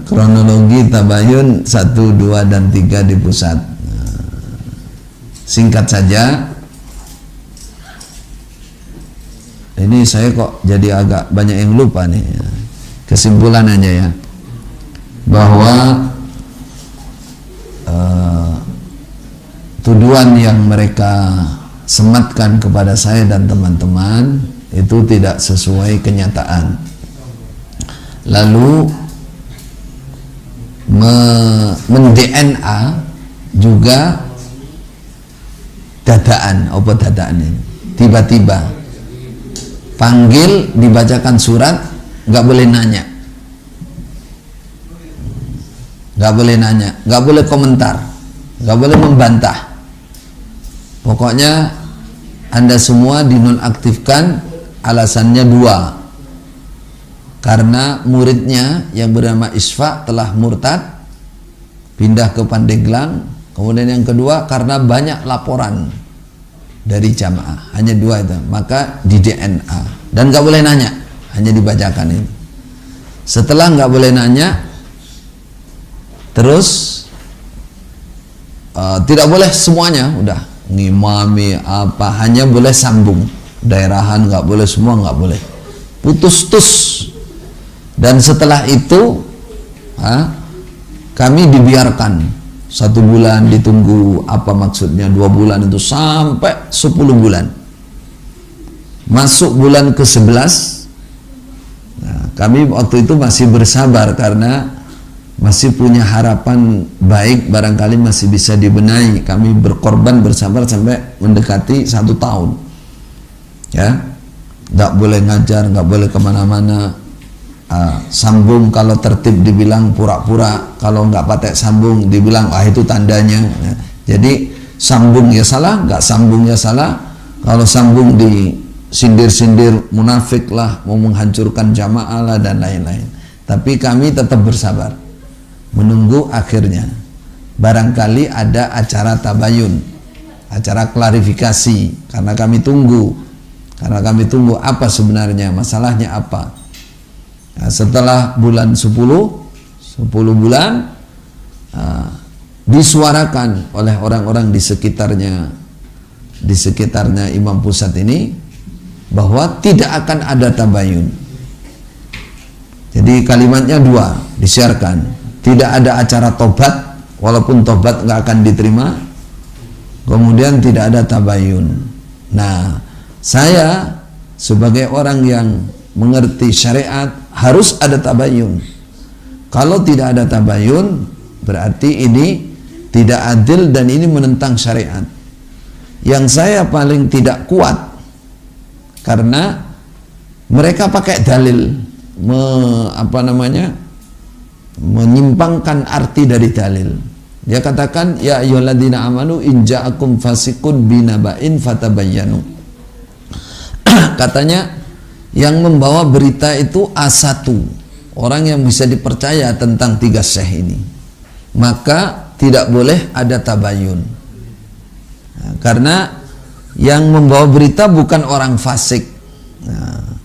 Kronologi tabayun 1, 2, dan 3 di pusat. Singkat saja, ini saya kok jadi agak banyak yang lupa nih. Kesimpulan aja ya, bahwa tuduhan yang mereka sematkan kepada saya dan teman-teman itu tidak sesuai kenyataan. Lalu men-DNA juga dadaan, apa dadaan ini? Tiba-tiba panggil, dibacakan surat, nggak boleh nanya, nggak boleh nanya, nggak boleh komentar, nggak boleh membantah. Pokoknya Anda semua dinonaktifkan. Alasannya 2, karena muridnya yang bernama Isfa telah murtad, pindah ke Pandeglang. Kemudian yang kedua, karena banyak laporan dari jamaah. Hanya 2 itu, maka di DNA. Dan nggak boleh nanya, hanya dibacakan itu. Setelah nggak boleh nanya, terus tidak boleh semuanya, udah ngimami apa, hanya boleh sambung. Daerahan nggak boleh, semua nggak boleh. Putus-tus. Dan setelah itu kami dibiarkan 1 bulan, ditunggu apa maksudnya 2 bulan itu sampai 10 bulan. Masuk bulan ke-11, kami waktu itu masih bersabar karena masih punya harapan baik, barangkali masih bisa dibenahi. Kami berkorban bersabar sampai mendekati 1 tahun. Ya, nggak boleh ngajar, nggak boleh kemana-mana. Sambung kalau tertib dibilang pura-pura, kalau nggak pakai sambung dibilang itu tandanya. Jadi sambung ya salah, nggak sambung ya salah. Kalau sambung disindir-sindir munafik lah, mau menghancurkan jamaah lah, dan lain-lain. Tapi kami tetap bersabar menunggu akhirnya. Barangkali ada acara tabayun, acara klarifikasi, karena kami tunggu apa sebenarnya, masalahnya apa. Nah, setelah bulan 10 bulan disuarakan oleh orang-orang di sekitarnya Imam Pusat ini bahwa tidak akan ada tabayun. Jadi kalimatnya 2 disiarkan, tidak ada acara tobat, walaupun tobat nggak akan diterima. Kemudian tidak ada tabayun. Nah, saya sebagai orang yang mengerti syariat harus ada tabayun. Kalau tidak ada tabayun, berarti ini tidak adil dan ini menentang syariat. Yang saya paling tidak kuat karena mereka pakai dalil menyimpangkan arti dari dalil. Dia katakan, ya ayyuhalladzina amanu in ja'akum fasiqun binaba'in fatabayyanu. Katanya yang membawa berita itu A1, orang yang bisa dipercaya tentang 3 syekh ini, maka tidak boleh ada tabayun. Nah, karena yang membawa berita bukan orang fasik. Nah,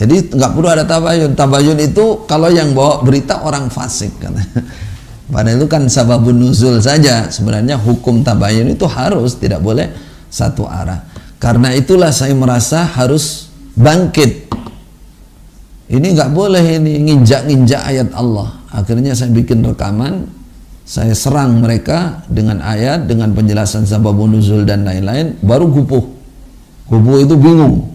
jadi nggak perlu ada tabayun. Tabayun itu kalau yang bawa berita orang fasik. Padahal itu kan sababun nuzul saja. Sebenarnya hukum tabayun itu harus, tidak boleh satu arah. Karena itulah saya merasa harus bangkit. Ini nggak boleh ini nginjak-nginjak ayat Allah. Akhirnya saya bikin rekaman, saya serang mereka dengan ayat, dengan penjelasan sababun nuzul dan lain-lain. Baru gupuh itu bingung.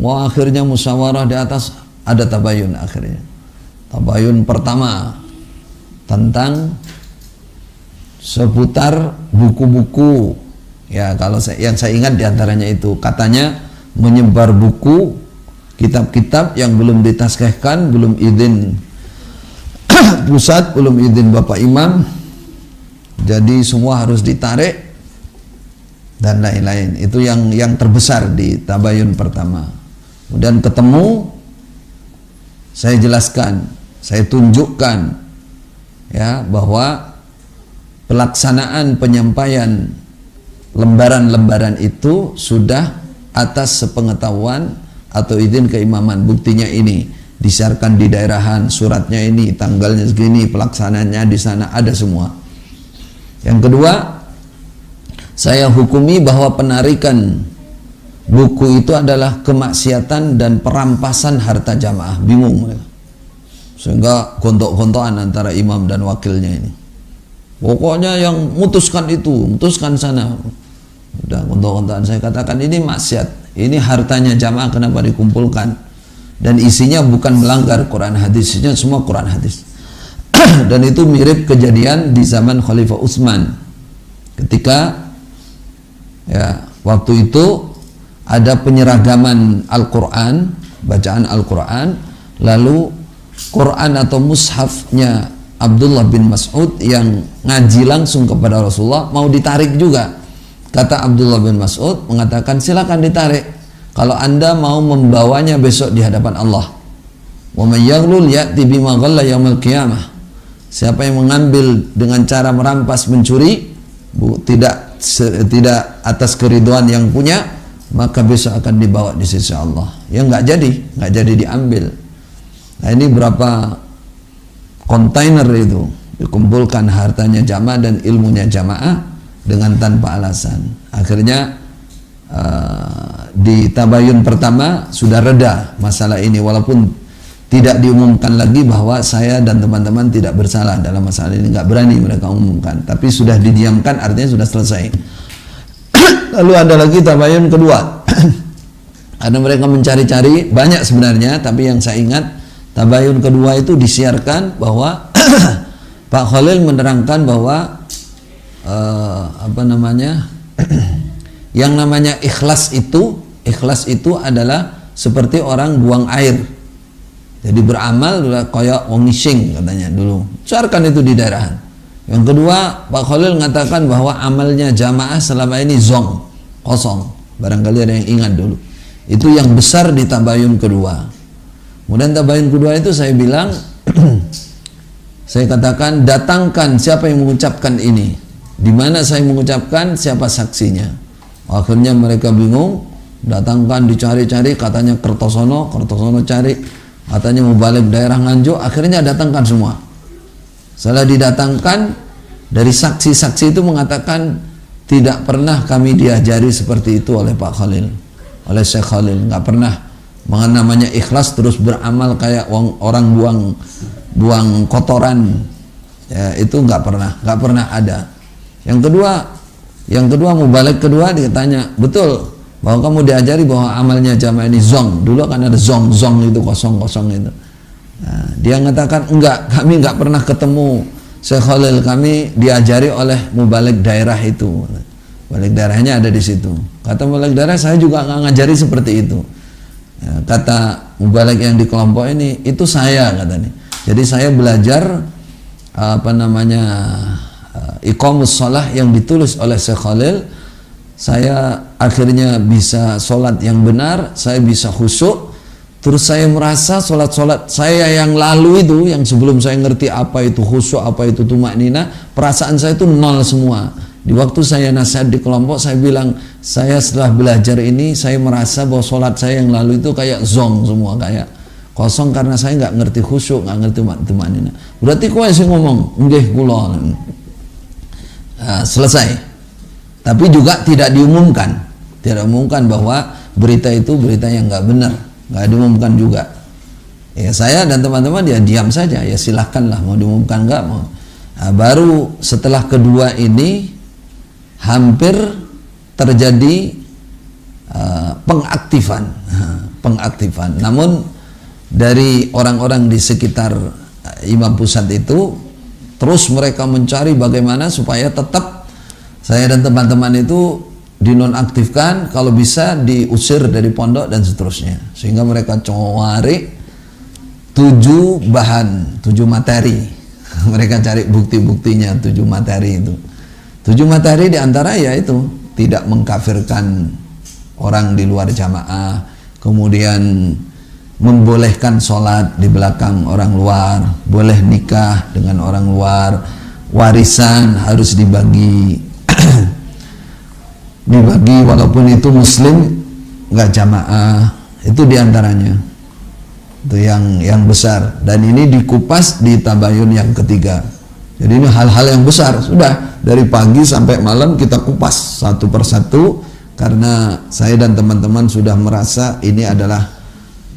Wah, akhirnya musyawarah di atas, ada tabayun. Akhirnya tabayun pertama tentang seputar buku-buku. Ya, kalau yang saya ingat diantaranya itu, katanya menyebar buku, kitab-kitab yang belum ditaskehkan, belum izin pusat, belum izin Bapak Imam, jadi semua harus ditarik dan lain-lain. Itu yang terbesar di tabayun pertama. Kemudian ketemu, saya jelaskan, saya tunjukkan ya bahwa pelaksanaan penyampaian lembaran-lembaran itu sudah atas sepengetahuan atau izin keimaman. Buktinya ini disiarkan di daerahan, suratnya ini, tanggalnya segini, pelaksananya di sana, ada semua. Yang kedua, saya hukumi bahwa penarikan buku itu adalah kemaksiatan dan perampasan harta jamaah. Bingung mereka, sehingga gontok-gontokan antara imam dan wakilnya ini. Pokoknya yang mutuskan itu, mutuskan sana. Udah gontok-gontokan. Saya katakan ini maksiat, ini hartanya jamaah, kenapa dikumpulkan? Dan isinya bukan melanggar Quran hadis, isinya semua Quran hadis. Dan itu mirip kejadian di zaman Khalifah Utsman, ketika ya waktu itu ada penyeragaman Al-Quran, bacaan Al-Quran, lalu Quran atau mushafnya Abdullah bin Mas'ud yang ngaji langsung kepada Rasulullah mau ditarik juga. Kata Abdullah bin Mas'ud mengatakan, silakan ditarik kalau Anda mau membawanya besok di hadapan Allah. Wa may yaghlul ya'ti bima ghalla yaumil qiyamah. Siapa yang mengambil dengan cara merampas, mencuri, tidak atas keriduan yang punya, maka besok akan dibawa di sisi Allah. Ya nggak jadi diambil. Nah, ini berapa kontainer itu dikumpulkan hartanya jamaah dan ilmunya jamaah dengan tanpa alasan. Akhirnya di tabayun pertama sudah reda masalah ini, walaupun tidak diumumkan lagi bahwa saya dan teman-teman tidak bersalah dalam masalah ini, nggak berani mereka umumkan, tapi sudah didiamkan, artinya sudah selesai. Lalu ada lagi tabayun kedua. Karena mereka mencari-cari banyak sebenarnya, tapi yang saya ingat tabayun kedua itu disiarkan bahwa Pak Khalil menerangkan bahwa yang namanya ikhlas itu adalah seperti orang buang air. Jadi beramal kayak wong ngising katanya dulu. Siarkan itu di daerahan. Yang kedua, Pak Khalil mengatakan bahwa amalnya jamaah selama ini zong, kosong. Barangkali ada yang ingat dulu. Itu yang besar di tabayun kedua. Kemudian tabayun kedua itu saya bilang, saya katakan datangkan siapa yang mengucapkan ini. Di mana saya mengucapkan, siapa saksinya. Akhirnya mereka bingung, datangkan, dicari-cari, katanya Kertosono cari, katanya mau balik daerah Nganjuk, akhirnya datangkan semua. Setelah didatangkan, dari saksi-saksi itu mengatakan tidak pernah kami diajari seperti itu oleh Pak Khalil, oleh Syekh Khalil, nggak pernah. Namanya ikhlas terus beramal kayak orang buang kotoran, ya, itu nggak pernah ada. Yang kedua mubalek kedua ditanya, betul bahwa kamu diajari bahwa amalnya jamaah ini zong, dulu kan ada zong itu kosong itu. Nah, dia mengatakan enggak, kami enggak pernah ketemu Syekh Khalil, kami diajari oleh mubalek daerah itu. Mubalek daerahnya ada di situ. Kata mubalek daerah, saya juga nggak ngajari seperti itu. Ya, kata mubalek yang di kelompok ini, itu saya katanya. Jadi saya belajar iqamus shalah yang ditulis oleh Syekh Khalil. Saya akhirnya bisa sholat yang benar, saya bisa khusyuk. Terus saya merasa sholat saya yang lalu itu, yang sebelum saya ngerti apa itu khusyuk, apa itu tumaknina, perasaan saya itu nol semua. Di waktu saya nasihat di kelompok, saya bilang, saya setelah belajar ini, saya merasa bahwa sholat saya yang lalu itu kayak zong semua, kayak kosong, karena saya nggak ngerti khusyuk, nggak ngerti tumaknina. Berarti kowe sing ngomong, nggih kula. Selesai. Tapi juga tidak diumumkan bahwa berita itu berita yang nggak benar, nggak diumumkan juga. Ya saya dan teman-teman ya diam saja, ya silahkanlah mau diumumkan nggak mau. Nah, baru setelah kedua ini hampir terjadi pengaktifan. Namun dari orang-orang di sekitar Imam Pusat itu terus mereka mencari bagaimana supaya tetap saya dan teman-teman itu dinonaktifkan, kalau bisa diusir dari pondok dan seterusnya. Sehingga mereka cari 7 materi. Mereka cari bukti-buktinya 7 materi itu. 7 materi diantara ya itu, tidak mengkafirkan orang di luar jamaah, kemudian membolehkan sholat di belakang orang luar, boleh nikah dengan orang luar, warisan harus dibagi walaupun itu muslim nggak jamaah, Itu diantaranya. Itu yang besar. Dan ini dikupas di tabayun yang ketiga. Jadi ini hal-hal yang besar. Sudah dari pagi sampai malam kita kupas satu persatu, karena saya dan teman-teman sudah merasa ini adalah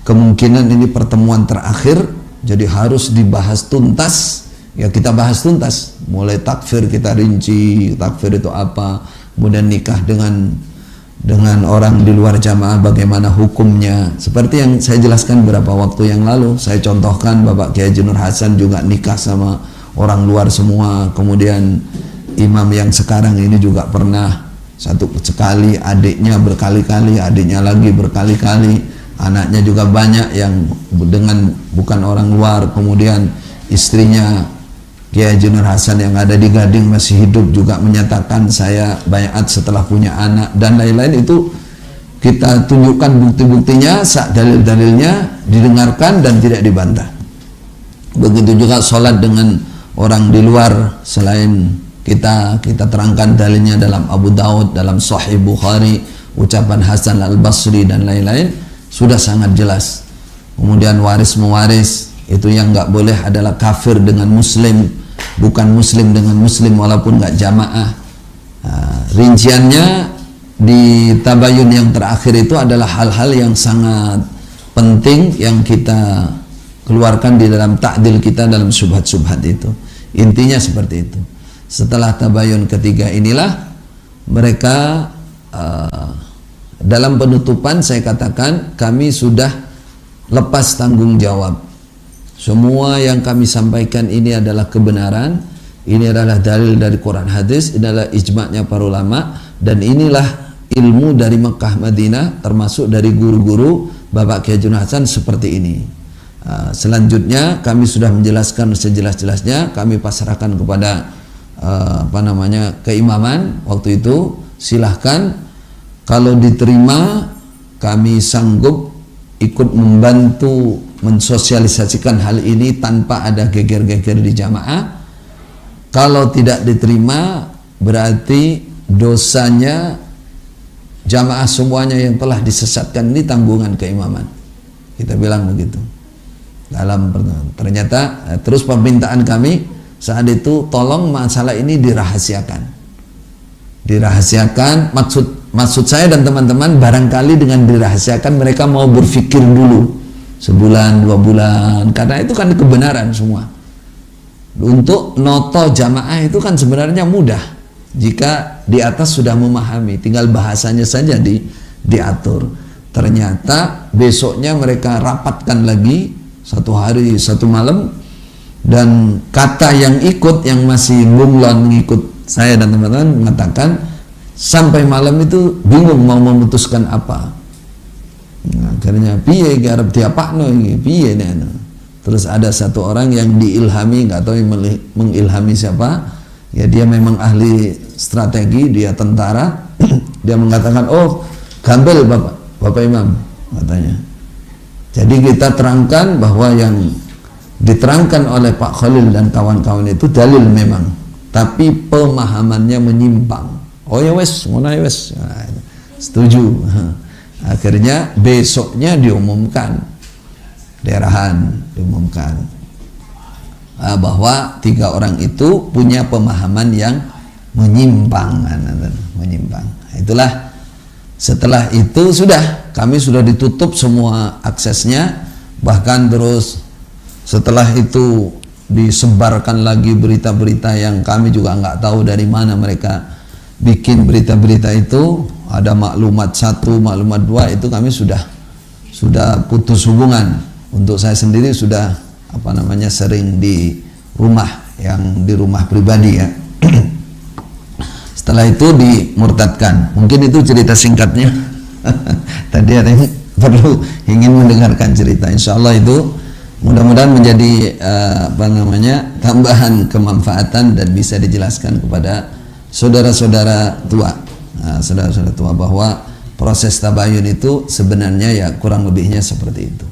kemungkinan ini pertemuan terakhir. Jadi harus dibahas tuntas. Ya kita bahas tuntas. Mulai takfir kita rinci, takfir itu apa, kemudian nikah dengan orang di luar jamaah bagaimana hukumnya. Seperti yang saya jelaskan beberapa waktu yang lalu, saya contohkan Bapak Kiai Haji Nur Hasan juga nikah sama orang luar semua. Kemudian imam yang sekarang ini juga pernah satu sekali, adiknya berkali-kali, adiknya lagi berkali-kali, anaknya juga banyak yang dengan bukan orang luar. Kemudian istrinya Kiai Haji Nur Hasan yang ada di Gading masih hidup juga menyatakan saya baiat setelah punya anak, dan lain-lain. Itu kita tunjukkan bukti-buktinya, dalil-dalilnya didengarkan dan tidak dibantah. Begitu juga sholat dengan orang di luar selain kita terangkan dalilnya dalam Abu Daud, dalam Sahih Bukhari, ucapan Hasan Al-Basri dan lain-lain, sudah sangat jelas. Kemudian waris mewaris, itu yang nggak boleh adalah kafir dengan muslim, bukan muslim dengan muslim walaupun nggak jamaah. Rinciannya di tabayun yang terakhir itu adalah hal-hal yang sangat penting yang kita keluarkan di dalam ta'dil kita dalam subhat-subhat itu. Intinya seperti itu. Setelah tabayun ketiga inilah mereka dalam penutupan saya katakan kami sudah lepas tanggung jawab. Semua yang kami sampaikan ini adalah kebenaran, ini adalah dalil dari Quran hadis, ini adalah ijma'nya para ulama, dan inilah ilmu dari Mekah Madinah termasuk dari guru-guru Bapak Kiai Haji Nur Hasan seperti ini. Selanjutnya kami sudah menjelaskan sejelas-jelasnya, kami pasrahkan kepada keimaman waktu itu. Silahkan kalau diterima kami sanggup ikut membantu mensosialisasikan hal ini tanpa ada geger-geger di jamaah. Kalau tidak diterima berarti dosanya jamaah semuanya yang telah disesatkan ini tanggungan keimaman. Kita bilang begitu. Ternyata terus permintaan kami saat itu, tolong masalah ini dirahasiakan. Maksud saya dan teman-teman, barangkali dengan dirahasiakan mereka mau berpikir dulu sebulan, 2 bulan, karena itu kan kebenaran semua. Untuk noto jamaah itu kan sebenarnya mudah jika di atas sudah memahami, tinggal bahasanya saja diatur. Ternyata besoknya mereka rapatkan lagi, 1 hari 1 malam, dan kata yang ikut, yang masih bunglon mengikut saya dan teman-teman, mengatakan sampai malam itu bingung mau memutuskan apa. Nah, akhirnya piye garap diapakno iki piye nek. Terus ada satu orang yang diilhami, nggak tahu mengilhami siapa, ya dia memang ahli strategi, dia tentara. Dia mengatakan, oh gambel bapak imam, katanya. Jadi kita terangkan bahwa yang diterangkan oleh Pak Khalil dan kawan-kawan itu dalil memang, tapi pemahamannya menyimpang. Oh ya wes, ngono ya wes, setuju. Akhirnya besoknya diumumkan, daerahan diumumkan bahwa 3 orang itu punya pemahaman yang menyimpang. Itulah, setelah itu kami sudah ditutup semua aksesnya, bahkan terus setelah itu disebarkan lagi berita-berita yang kami juga nggak tahu dari mana mereka bikin berita-berita itu. Ada maklumat 1, maklumat 2, itu kami sudah putus hubungan. Untuk saya sendiri sudah sering di rumah, yang di rumah pribadi ya. Setelah itu dimurtadkan. Mungkin itu cerita singkatnya. Tadi ada yang perlu ingin mendengarkan cerita. Insya Allah itu mudah-mudahan menjadi tambahan kemanfaatan dan bisa dijelaskan kepada saudara-saudara tua. Saudara-saudara tua bahwa proses tabayun itu sebenarnya ya kurang lebihnya seperti itu.